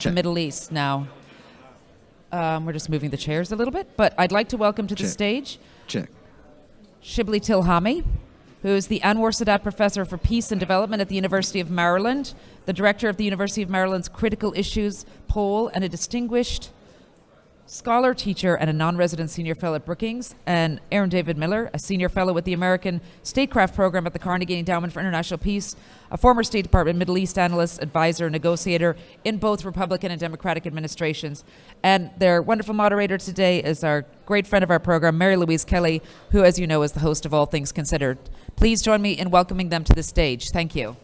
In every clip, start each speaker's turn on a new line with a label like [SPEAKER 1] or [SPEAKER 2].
[SPEAKER 1] The Middle East now. We're just moving the chairs a little bit, but I'd like to welcome to the stage Shibley Telhami, who is the Anwar Sadat Professor for Peace and Development at the University of Maryland, the Director of the University of Maryland's Critical Issues Poll, and a distinguished scholar, teacher, and a non-resident senior fellow at Brookings, and Aaron David Miller, a senior fellow with the American Statecraft Program at the Carnegie Endowment for International Peace, a former State Department Middle East analyst, advisor, negotiator in both Republican and Democratic administrations. And their wonderful moderator today is our great friend of our program, Mary Louise Kelly, who, as you know, is the host of All Things Considered. Please join me in welcoming them to the stage. Thank you.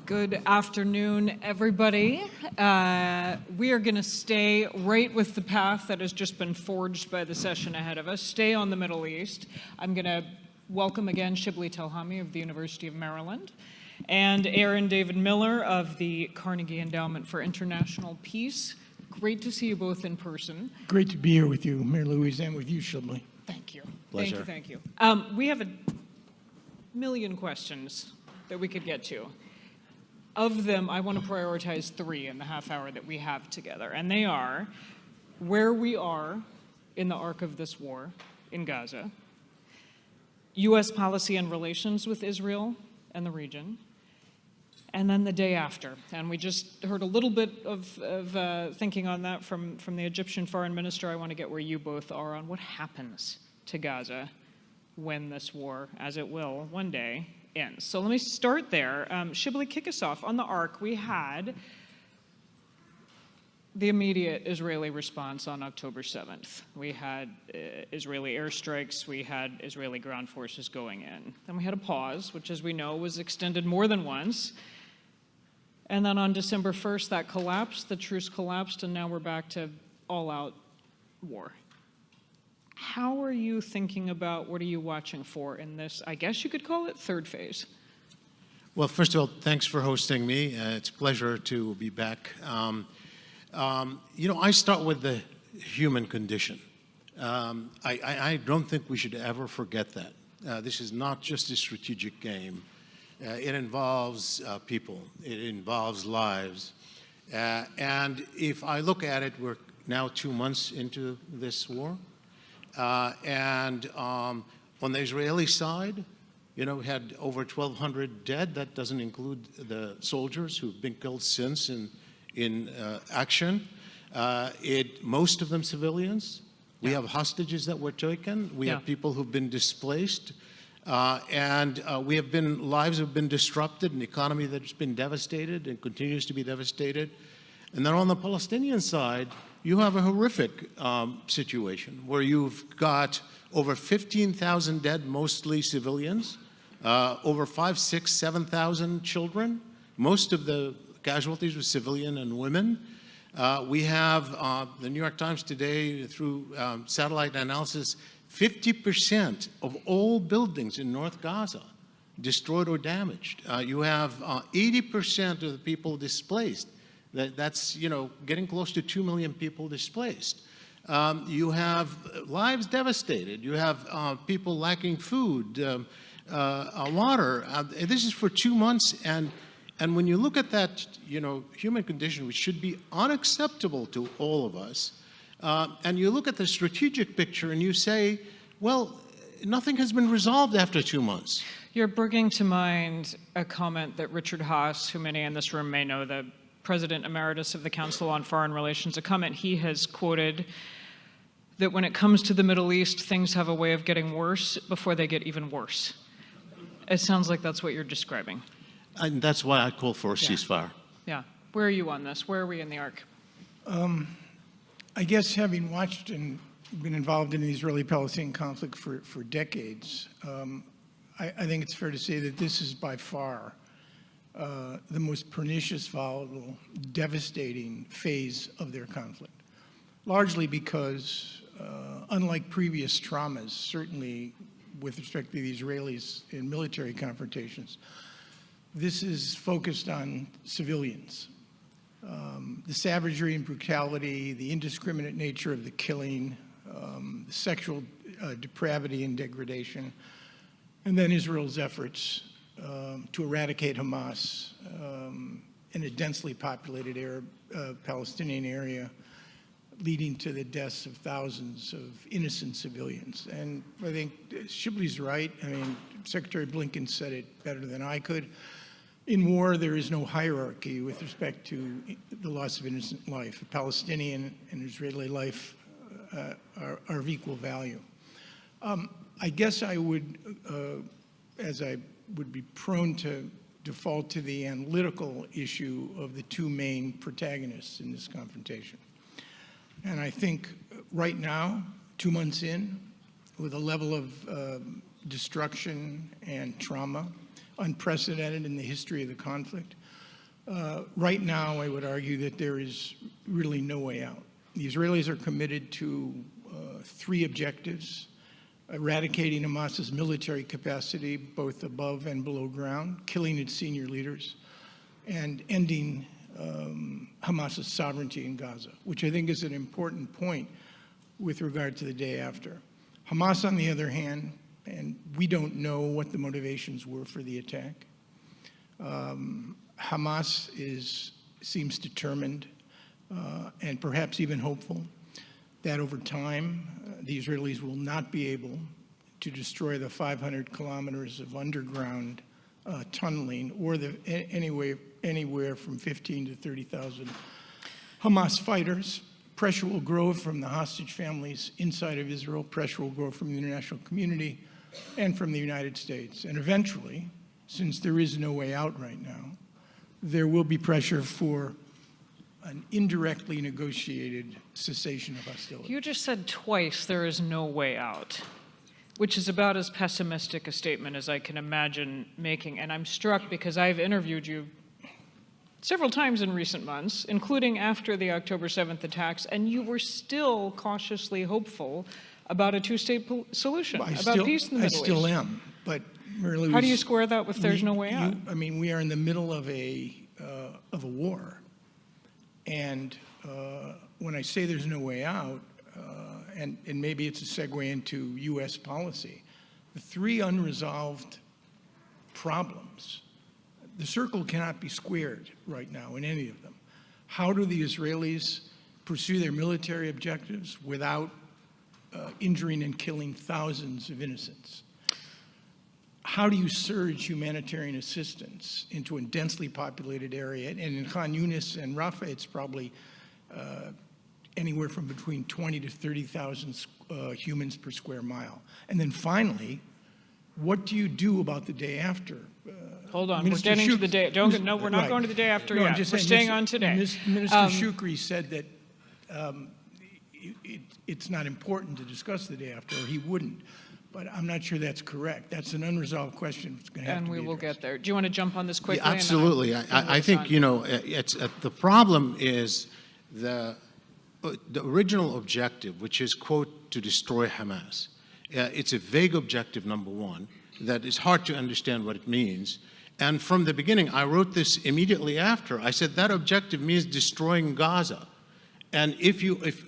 [SPEAKER 2] Good afternoon, everybody. We are going to stay right with the path that has just been forged by the session ahead of us, stay on the Middle East. I'm going to welcome again Shibley Telhami of the University of Maryland and Aaron David Miller of the Carnegie Endowment for International Peace. Great to see you both in person.
[SPEAKER 3] Great to be here with you, Mary Louise, and with you, Shibley.
[SPEAKER 2] Thank you.
[SPEAKER 4] Pleasure.
[SPEAKER 2] Thank you. We have a million questions that we could get to. Of them, I want to prioritize three in the half hour that we have together, and they are where we are in the arc of this war in Gaza, U.S. policy and relations with Israel and the region, and then the day after. And we just heard a little bit of thinking on that from the Egyptian foreign minister. I want to get where you both are on what happens to Gaza when this war, as it will one day, ends. So let me start there. Shibley, kick us off. On the arc, we had the immediate Israeli response on October 7th. We had Israeli airstrikes. We had Israeli ground forces going in. Then we had a pause, which, as we know, was extended more than once. And then on December 1st, that collapsed. The truce collapsed, and now we're back to all-out war. How are you thinking about, what are you watching for in this, I guess you could call it, third phase?
[SPEAKER 4] Well, first of all, thanks for hosting me. It's a pleasure to be back. I start with the human condition. I don't think we should ever forget that. This is not just a strategic game. It involves people. It involves lives. And if I look at it, we're now 2 months into this war. And on the Israeli side, we had over 1,200 dead. That doesn't include the soldiers who've been killed since in action. Most of them civilians. We have hostages that were taken. We have people who've been displaced. And lives have been disrupted, an economy that's been devastated and continues to be devastated. And then on the Palestinian side, you have a horrific situation where you've got over 15,000 dead, mostly civilians, over 5,000, 6,000, 7,000 children. Most of the casualties were civilian and women. We have the New York Times today, through satellite analysis, 50% of all buildings in North Gaza destroyed or damaged. You have 80% of the people displaced. That's getting close to 2 million people displaced. You have lives devastated. You have people lacking food, water. This is for 2 months, and when you look at that, human condition, which should be unacceptable to all of us, and you look at the strategic picture and you say, well, nothing has been resolved after 2 months.
[SPEAKER 2] You're bringing to mind a comment that Richard Haass, who many in this room may know, the President Emeritus of the Council on Foreign Relations, a comment he has quoted that when it comes to the Middle East, things have a way of getting worse before they get even worse. It sounds like that's what you're describing.
[SPEAKER 4] And that's why I call for a ceasefire.
[SPEAKER 2] Yeah. Where are you on this? Where are we in the arc?
[SPEAKER 3] I guess having watched and been involved in the Israeli-Palestinian conflict for decades, I think it's fair to say that this is by far the most pernicious, volatile, devastating phase of their conflict, largely because, unlike previous traumas, certainly with respect to the Israelis in military confrontations, this is focused on civilians. The savagery and brutality, the indiscriminate nature of the killing, the sexual depravity and degradation, and then Israel's efforts to eradicate Hamas in a densely populated Arab Palestinian area, leading to the deaths of thousands of innocent civilians. And I think Shibley's right. I mean, Secretary Blinken said it better than I could. In war, there is no hierarchy with respect to the loss of innocent life. A Palestinian and Israeli life are of equal value. I guess I would, as I would be prone to default to the analytical issue of the two main protagonists in this confrontation. And I think right now, 2 months in, with a level of destruction and trauma unprecedented in the history of the conflict, right now I would argue that there is really no way out. The Israelis are committed to 3 objectives: eradicating Hamas's military capacity, both above and below ground, killing its senior leaders, and ending Hamas's sovereignty in Gaza, which I think is an important point with regard to the day after. Hamas, on the other hand, and we don't know what the motivations were for the attack. Hamas seems determined and perhaps even hopeful that over time the Israelis will not be able to destroy the 500 kilometers of underground tunneling or anywhere from 15 to 30,000 Hamas fighters. Pressure will grow from the hostage families inside of Israel. Pressure will grow from the international community and from the United States. And eventually, since there is no way out right now, there will be pressure for an indirectly negotiated cessation of hostility.
[SPEAKER 2] You just said twice there is no way out, which is about as pessimistic a statement as I can imagine making. And I'm struck because I've interviewed you several times in recent months, including after the October 7th attacks, and you were still cautiously hopeful about a two-state solution, about peace in the Middle East.
[SPEAKER 3] I still am, but merely.
[SPEAKER 2] How do you square that with there's no way out?
[SPEAKER 3] I mean, we are in the middle of a war, and when I say there's no way out, and maybe it's a segue into U.S. policy, the 3 unresolved problems, the circle cannot be squared right now in any of them. How do the Israelis pursue their military objectives without injuring and killing thousands of innocents? How do you surge humanitarian assistance into a densely populated area? And in Khan Yunis and Rafah, it's probably anywhere from between 20 to 30,000 humans per square mile. And then finally, what do you do about the day after?
[SPEAKER 2] Hold on, we're getting to the day. No, we're not going to the day after yet. We're staying on today.
[SPEAKER 3] Minister Shukri said that it's not important to discuss the day after, or he wouldn't. But I'm not sure that's correct. That's an unresolved question. It's going to have to be
[SPEAKER 2] we will
[SPEAKER 3] addressed.
[SPEAKER 2] get there. Do you want to jump on this quickly?
[SPEAKER 4] Yeah, absolutely. I think, you know, the problem is the original objective, which is, quote, to destroy Hamas. It's a vague objective, number one, that is hard to understand what it means. And from the beginning, I wrote this immediately after. I said that objective means destroying Gaza. And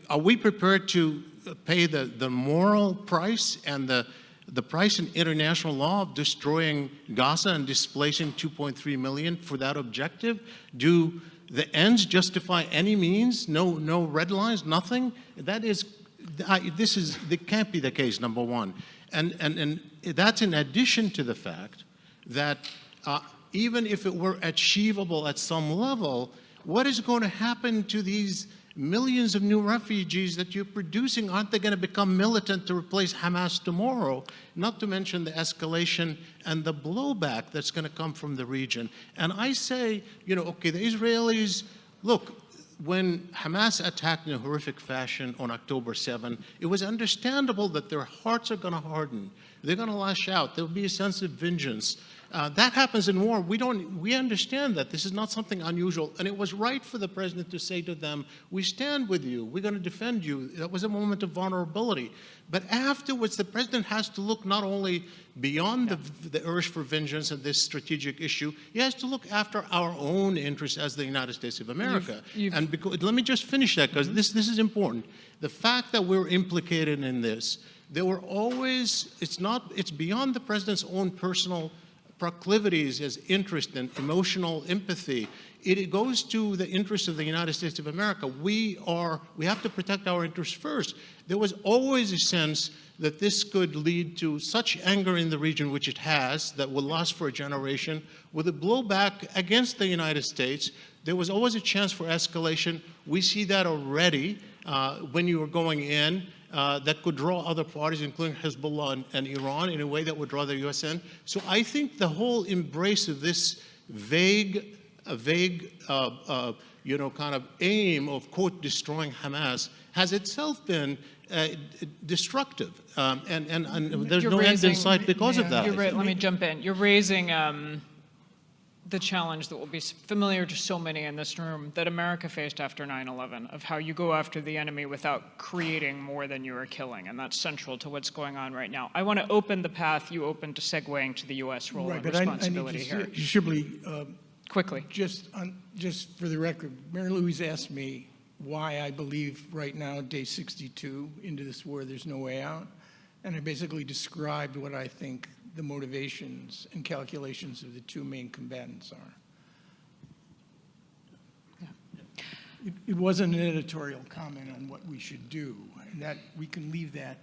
[SPEAKER 4] are we prepared to pay the moral price and the price in international law of destroying Gaza and displacing 2.3 million for that objective? Do the ends justify any means? No red lines, nothing? That can't be the case, number one. And that's in addition to the fact that even if it were achievable at some level, what is going to happen to these millions of new refugees that you're producing? Aren't they going to become militant to replace Hamas tomorrow? Not to mention the escalation and the blowback that's going to come from the region. And I say, you know, okay, the Israelis, look, when Hamas attacked in a horrific fashion on October 7, it was understandable that their hearts are going to harden. They're going to lash out. There will be a sense of vengeance. That happens in war. We understand that this is not something unusual. And it was right for the president to say to them, we stand with you. We're going to defend you. That was a moment of vulnerability. But afterwards, the president has to look not only beyond the urge for vengeance and this strategic issue, he has to look after our own interests as the United States of America. And let me just finish that, because this is important. The fact that we're implicated in this, there were always, it's beyond the president's own personal proclivities as interest and emotional empathy. It goes to the interests of the United States of America. We have to protect our interests first. There was always a sense that this could lead to such anger in the region, which it has, that will last for a generation, with a blowback against the United States. There was always a chance for escalation. We see that already when you are going in. That could draw other parties, including Hezbollah and Iran, in a way that would draw the U.S. in. So I think the whole embrace of this vague, kind of aim of, quote, destroying Hamas has itself been destructive. And there's no end in sight because of that.
[SPEAKER 2] Let me jump in. You're raising the challenge that will be familiar to so many in this room that America faced after 9/11, of how you go after the enemy without creating more than you are killing, and that's central to what's going on right now. I want to open the path you opened to segueing to the U.S. role and responsibility here.
[SPEAKER 3] Shibley,
[SPEAKER 2] quickly.
[SPEAKER 3] Just for the record, Mary Louise asked me why I believe right now, day 62 into this war, there's no way out, and I basically described what I think the motivations and calculations of the two main combatants are. Yeah. It wasn't an editorial comment on what we should do, and that we can leave that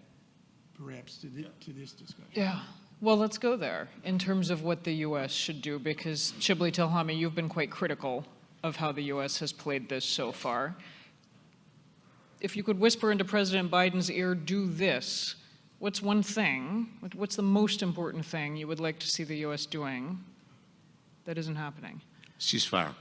[SPEAKER 3] perhaps to this discussion.
[SPEAKER 2] Yeah. Well, let's go there in terms of what the U.S. should do, because Shibley, Telhami, you've been quite critical of how the U.S. has played this so far. If you could whisper into President Biden's ear, do this, what's one thing, what's the most important thing you would like to see the U.S. doing that isn't happening?
[SPEAKER 4] Ceasefire.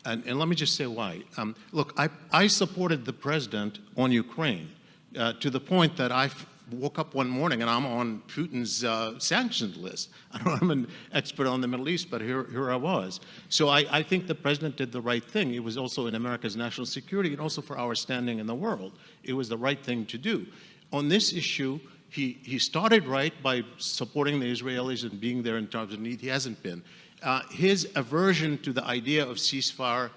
[SPEAKER 4] And let me just say why. Look, I supported the president on Ukraine to the point that I woke up one morning and I'm on Putin's sanctions list. I'm an expert on the Middle East, but here I was. So I think the president did the right thing. It was also in America's national security and also for our standing in the world. It was the right thing to do. On this issue, he started right by supporting the Israelis and being there in times of need. He hasn't been. His aversion to the idea of ceasefire,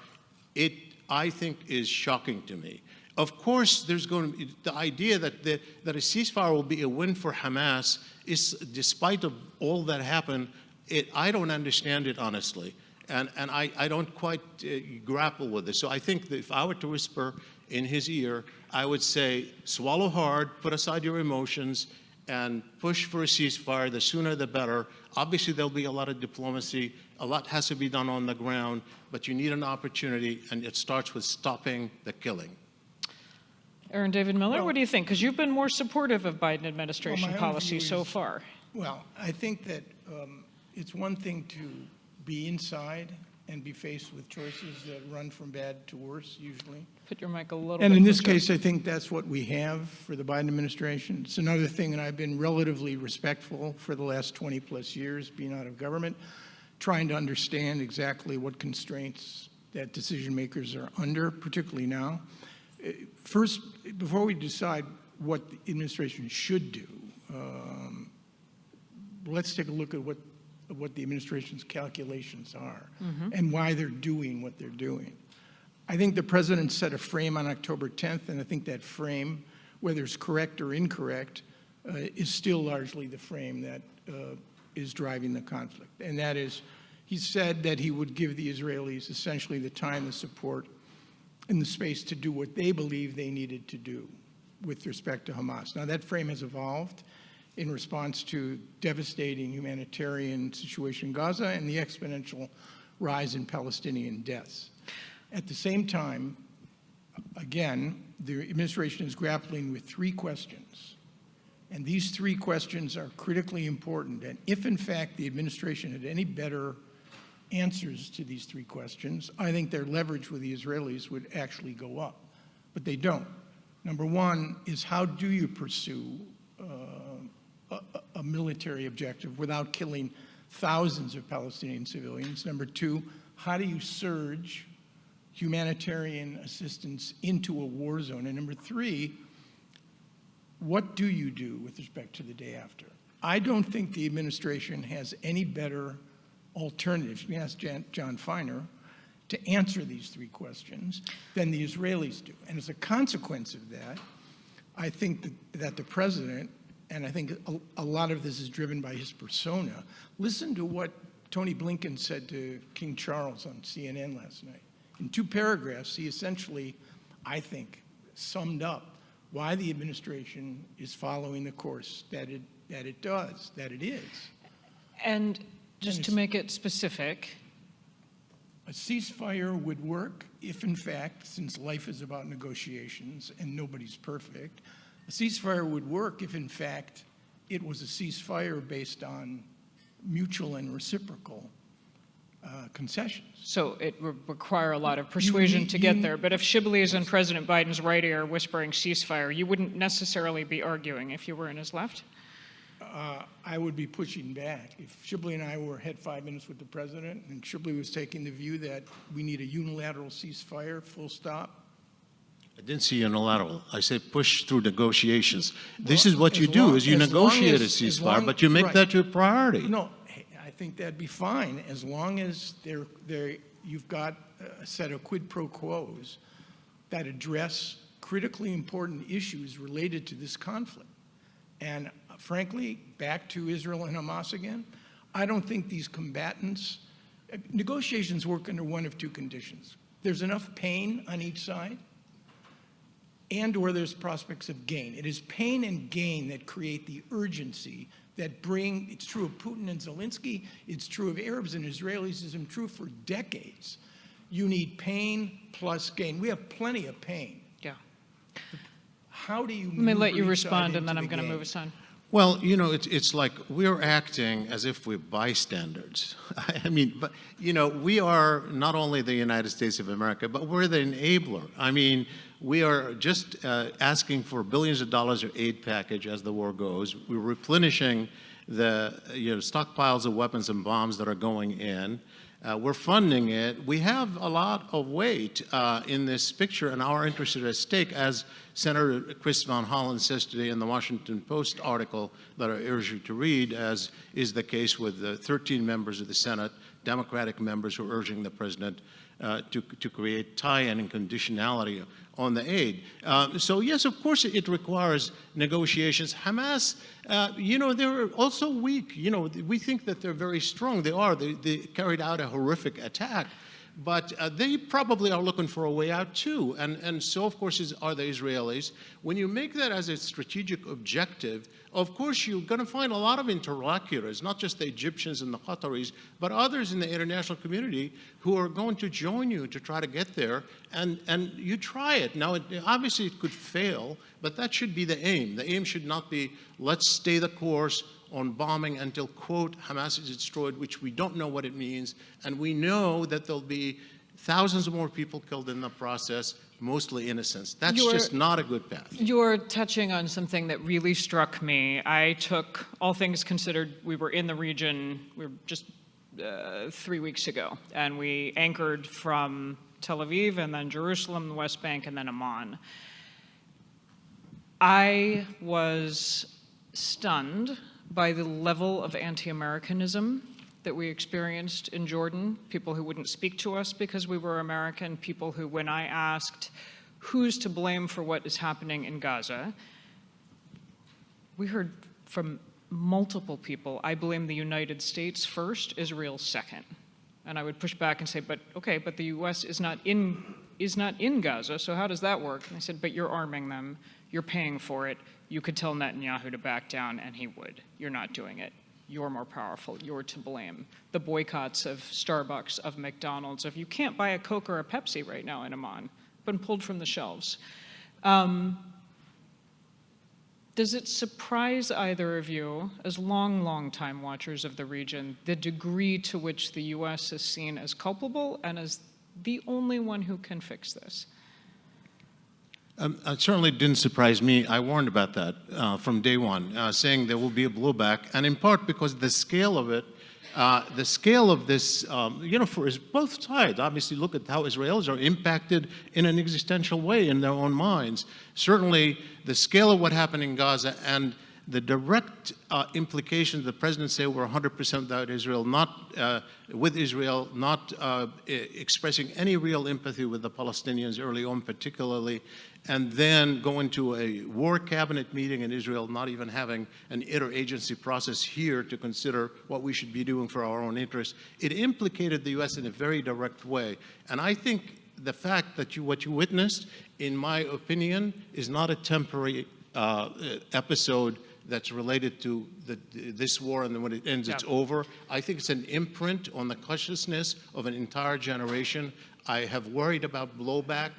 [SPEAKER 4] I think, is shocking to me. Of course, there's going to be the idea that a ceasefire will be a win for Hamas is, despite of all that happened, I don't understand it honestly, and I don't quite grapple with it. So I think that if I were to whisper in his ear, I would say, swallow hard, put aside your emotions, and push for a ceasefire. The sooner the better. Obviously, there'll be a lot of diplomacy. A lot has to be done on the ground, but you need an opportunity, and it starts with stopping the killing.
[SPEAKER 2] Aaron David Miller, what do you think? Because you've been more supportive of Biden administration policy so far.
[SPEAKER 3] Well, I think that it's one thing to be inside and be faced with choices that run from bad to worse, usually.
[SPEAKER 2] Put your mic a little bit.
[SPEAKER 3] And in this case, I think that's what we have for the Biden administration. It's another thing, and I've been relatively respectful for the last 20 plus years being out of government, trying to understand exactly what constraints that decision makers are under, particularly now. First, before we decide what the administration should do, let's take a look at what the administration's calculations are and why they're doing what they're doing. I think the president set a frame on October 10th, and I think that frame, whether it's correct or incorrect, is still largely the frame that is driving the conflict. And that is, he said that he would give the Israelis essentially the time, the support, and the space to do what they believe they needed to do with respect to Hamas. Now, that frame has evolved in response to devastating humanitarian situation in Gaza and the exponential rise in Palestinian deaths. At the same time, again, the administration is grappling with three questions. And these three questions are critically important. And if, in fact, the administration had any better answers to these three questions, I think their leverage with the Israelis would actually go up. But they don't. Number one is, how do you pursue a military objective without killing thousands of Palestinian civilians? Number two, how do you surge humanitarian assistance into a war zone? And number three, what do you do with respect to the day after? I don't think the administration has any better alternatives. You can ask John Feiner to answer these three questions than the Israelis do. And as a consequence of that, I think that the president, and I think a lot of this is driven by his persona, listen to what Tony Blinken said to King Charles on CNN last night. In 2 paragraphs, he essentially, I think, summed up why the administration is following the course that it is.
[SPEAKER 2] And just to make it specific,
[SPEAKER 3] a ceasefire would work if, in fact, since life is about negotiations and nobody's perfect, a ceasefire would work if, in fact, it was a ceasefire based on mutual and reciprocal concessions.
[SPEAKER 2] so it would require a lot of persuasion to get there. But if Shibley is in President Biden's right ear whispering ceasefire, you wouldn't necessarily be arguing if you were in his left?
[SPEAKER 3] I would be pushing back. If Shibley and I had 5 minutes with the president and Shibley was taking the view that we need a unilateral ceasefire, full stop.
[SPEAKER 4] I didn't see unilateral. I said push through negotiations. This is what you do, is you negotiate a ceasefire, but you make that your priority.
[SPEAKER 3] No, I think that'd be fine as long as you've got a set of quid pro quos that address critically important issues related to this conflict. And frankly, back to Israel and Hamas again, I don't think these combatants, negotiations work under one of two conditions. There's enough pain on each side, and or there's prospects of gain. It is pain and gain that create the urgency that it's true of Putin and Zelensky, it's true of Arabs and Israelis, it's been true for decades. You need pain plus gain. We have plenty of pain.
[SPEAKER 2] Yeah.
[SPEAKER 3] How do you
[SPEAKER 2] Let me let you respond, and then I'm going to move us on.
[SPEAKER 4] Well, you know, it's like we're acting as if we're bystanders. I mean, but, you know, we are not only the United States of America, but we're the enabler. I mean, we are just asking for billions of dollars of aid package as the war goes. We're replenishing the stockpiles of weapons and bombs that are going in. We're funding it. We have a lot of weight in this picture, and our interests are at stake, as Senator Chris Van Hollen says today in the Washington Post article that I urge you to read, as is the case with the 13 members of the Senate, Democratic members who are urging the president to create tie-in and conditionality on the aid. So yes, of course, it requires negotiations. Hamas, they're also weak. We think that they're very strong. They are. They carried out a horrific attack. But they probably are looking for a way out too. And so, of course, are the Israelis. When you make that as a strategic objective, of course, you're going to find a lot of interlocutors, not just the Egyptians and the Qataris, but others in the international community who are going to join you to try to get there. And you try it. Now, obviously, it could fail, but that should be the aim. The aim should not be, let's stay the course on bombing until, quote, Hamas is destroyed, which we don't know what it means. And we know that there'll be thousands of more people killed in the process, mostly innocents. That's just not a good path.
[SPEAKER 2] You're touching on something that really struck me. I took, all things considered, we were in the region, we were just 3 weeks ago, and we anchored from Tel Aviv and then Jerusalem, the West Bank, and then Amman. I was stunned by the level of anti-Americanism that we experienced in Jordan, people who wouldn't speak to us because we were American, people who, when I asked who's to blame for what is happening in Gaza, we heard from multiple people, I blame the United States first, Israel second. And I would push back and say, but the US is not in Gaza, so how does that work? And I said, but you're arming them, you're paying for it. You could tell Netanyahu to back down, and he would. You're not doing it. You're more powerful. You're to blame. The boycotts of Starbucks, of McDonald's, you can't buy a Coke or a Pepsi right now in Amman, been pulled from the shelves. Does it surprise either of you, as long time watchers of the region, the degree to which the U.S. is seen as culpable and as the only one who can fix this?
[SPEAKER 4] It certainly didn't surprise me. I warned about that from day one, saying there will be a blowback, and in part because the scale of it The scale of this, for both sides, obviously look at how Israelis are impacted in an existential way in their own minds. Certainly, the scale of what happened in Gaza and the direct implications, the president said we're 100% without Israel, with Israel, not expressing any real empathy with the Palestinians early on particularly, and then going to a war cabinet meeting in Israel, not even having an interagency process here to consider what we should be doing for our own interests. It implicated the U.S. in a very direct way. And I think the fact that what you witnessed, in my opinion, is not a temporary episode that's related to this war, and then when it ends, it's over. I think it's an imprint on the consciousness of an entire generation. I have worried about blowback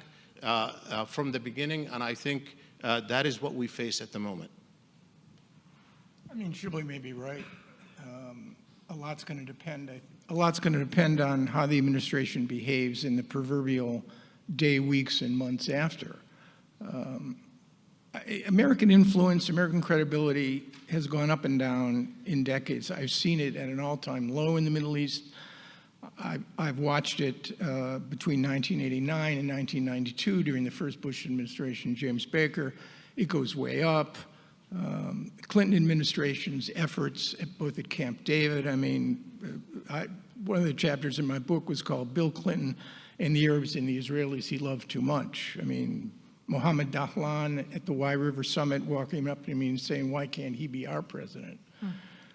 [SPEAKER 4] from the beginning, and I think that is what we face at the moment.
[SPEAKER 3] I mean, Shibley may be right. A lot's going to depend. A lot's going to depend on how the administration behaves in the proverbial day, weeks, and months after. American influence, American credibility has gone up and down in decades. I've seen it at an all-time low in the Middle East. I've watched it between 1989 and 1992 during the first Bush administration, James Baker. It goes way up. Clinton administration's efforts both at Camp David. I mean, one of the chapters in my book was called Bill Clinton and the Arabs and the Israelis He Loved Too Much. I mean, Mohammed Dahlan at the Y River Summit walking up to me and saying, why can't he be our president?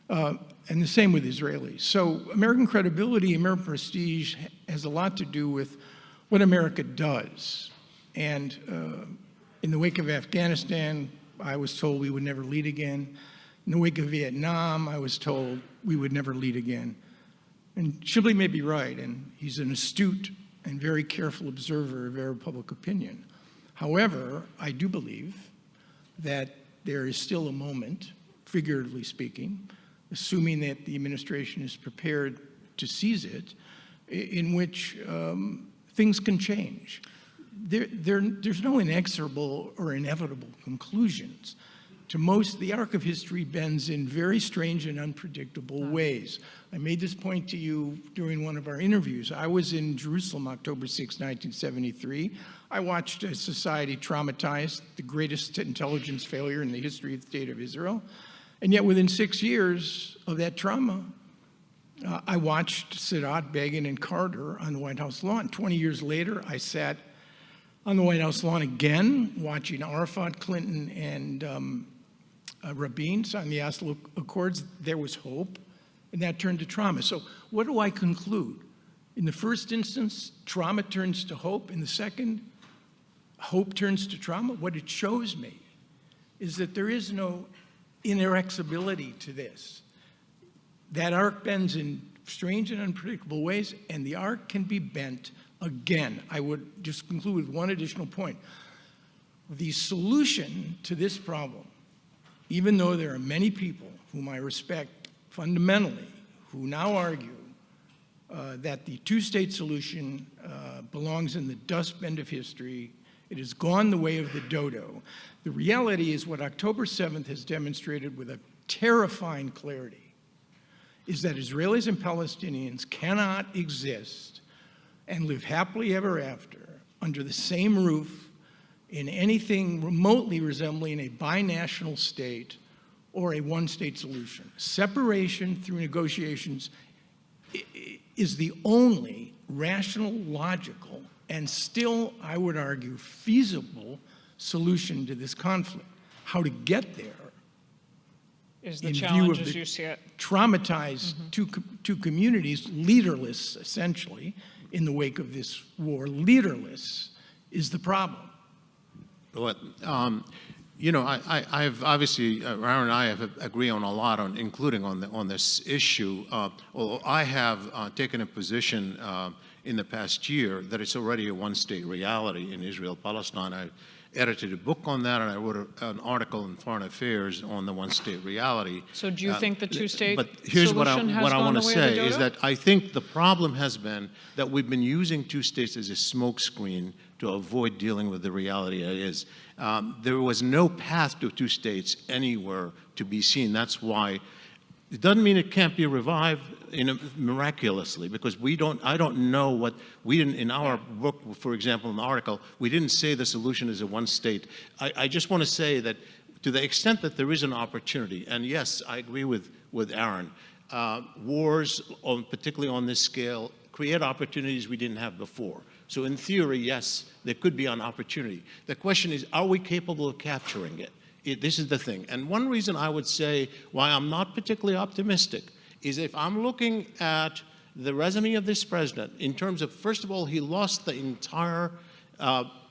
[SPEAKER 3] And the same with Israelis. So American credibility, American prestige has a lot to do with what America does. And in the wake of Afghanistan, I was told we would never lead again. In the wake of Vietnam, I was told we would never lead again. And Shibley may be right, and he's an astute and very careful observer of Arab public opinion. However, I do believe that there is still a moment, figuratively speaking, assuming that the administration is prepared to seize it, in which things can change. There's no inexorable or inevitable conclusions. To most, the arc of history bends in very strange and unpredictable ways. I made this point to you during one of our interviews. I was in Jerusalem October 6, 1973. I watched a society traumatized, the greatest intelligence failure in the history of the State of Israel. And yet within 6 years of that trauma, I watched Sadat, Begin, and Carter on the White House lawn. 20 years later, I sat on the White House lawn again, watching Arafat, Clinton, and Rabin sign the Oslo Accords. There was hope, and that turned to trauma. So what do I conclude? In the first instance, trauma turns to hope. In the second, hope turns to trauma. What it shows me is that there is no inexorability to this. That arc bends in strange and unpredictable ways, and the arc can be bent again. I would just conclude with one additional point. The solution to this problem, even though there are many people whom I respect fundamentally, who now argue that the two-state solution belongs in the dustbin of history, it has gone the way of the dodo. The reality is what October 7th has demonstrated with a terrifying clarity is that Israelis and Palestinians cannot exist and live happily ever after under the same roof in anything remotely resembling a binational state or a one-state solution. Separation through negotiations is the only rational, logical, and still, I would argue, feasible solution to this conflict. How to get there
[SPEAKER 2] is the challenge as you see it.
[SPEAKER 3] Traumatized two communities, leaderless, essentially, in the wake of this war. Leaderless is the problem.
[SPEAKER 4] But, I've obviously, Aaron and I have agree on a lot, including on this issue. Although I have taken a position in the past year that it's already a one-state reality in Israel-Palestine. I edited a book on that, and I wrote an article in Foreign Affairs on the one-state reality.
[SPEAKER 2] So do you think the two-state
[SPEAKER 4] But here's what I want to say
[SPEAKER 2] is
[SPEAKER 4] that I think the problem has been that we've been using two states as a smokescreen to avoid dealing with the reality that is. There was no path to two states anywhere to be seen. That's why It doesn't mean it can't be revived miraculously, because I don't know what, we didn't, in our book, for example, in the article, we didn't say the solution is a one state. I just want to say that to the extent that there is an opportunity, and yes, I agree with Aaron, wars, particularly on this scale, create opportunities we didn't have before. So in theory, yes, there could be an opportunity. The question is, are we capable of capturing it? This is the thing. And one reason I would say why I'm not particularly optimistic is if I'm looking at the resume of this president in terms of, first of all, he lost the entire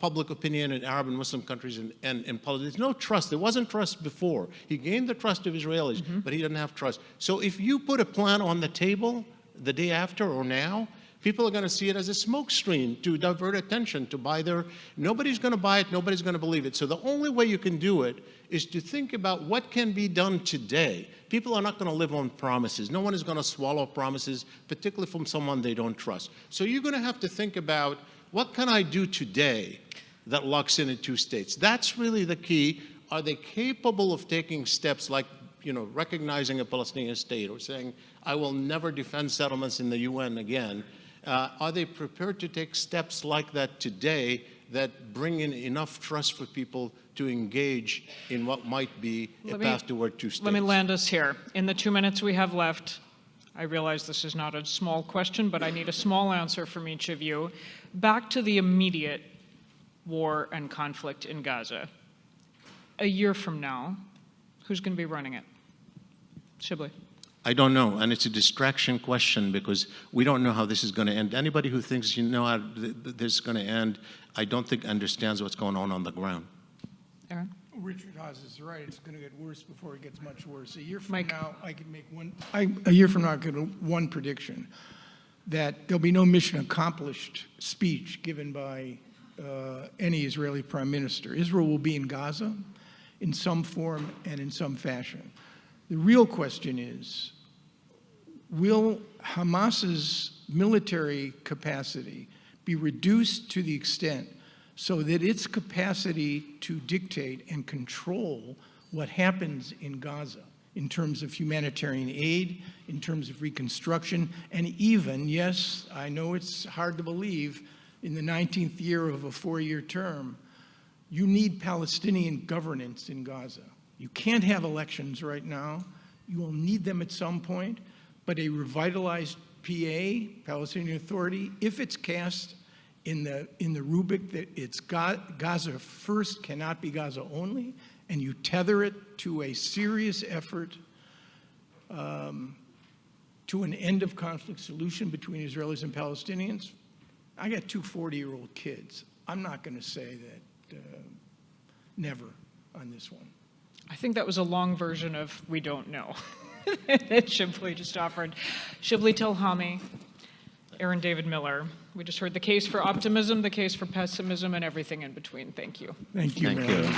[SPEAKER 4] public opinion in Arab and Muslim countries and politics. There's no trust. There wasn't trust before. He gained the trust of Israelis, but he didn't have trust. So if you put a plan on the table the day after or now, people are going to see it as a smokescreen to divert attention, to buy their, nobody's going to buy it, nobody's going to believe it. So the only way you can do it is to think about what can be done today. People are not going to live on promises. No one is going to swallow promises, particularly from someone they don't trust. So you're going to have to think about, what can I do today that locks in 2 states? That's really the key. Are they capable of taking steps like, recognizing a Palestinian state, or saying, I will never defend settlements in the UN again? Are they prepared to take steps like that today that bring in enough trust for people to engage in what might be a path toward 2 states?
[SPEAKER 2] Let me land us here. In the 2 minutes we have left, I realize this is not a small question, but I need a small answer from each of you. Back to the immediate war and conflict in Gaza. A year from now, who's going to be running it? Shibley.
[SPEAKER 4] I don't know, and it's a distraction question because we don't know how this is going to end. Anybody who thinks how this is going to end, I don't think understands what's going on the ground.
[SPEAKER 2] Aaron?
[SPEAKER 3] Richard Haas is right. It's going to get worse before it gets much worse. A year from now, I can make one. A year from now, I can make one prediction: that there'll be no mission accomplished speech given by any Israeli prime minister. Israel will be in Gaza in some form and in some fashion. The real question is, will Hamas's military capacity be reduced to the extent so that its capacity to dictate and control what happens in Gaza in terms of humanitarian aid, in terms of reconstruction, and even, yes, I know it's hard to believe, in the 19th year of a 4-year term, you need Palestinian governance in Gaza. You can't have elections right now. You will need them at some point, but a revitalized PA, Palestinian Authority, if it's cast in the rubric that it's Gaza first, cannot be Gaza only, and you tether it to a serious effort to an end of conflict solution between Israelis and Palestinians. I got 2 40-year-old kids. I'm not going to say that never on this one.
[SPEAKER 2] I think that was a long version of we don't know that Shibley just offered. Shibley Telhami, Aaron David Miller. We just heard the case for optimism, the case for pessimism, and everything in between. Thank you.
[SPEAKER 3] Thank you, Mary.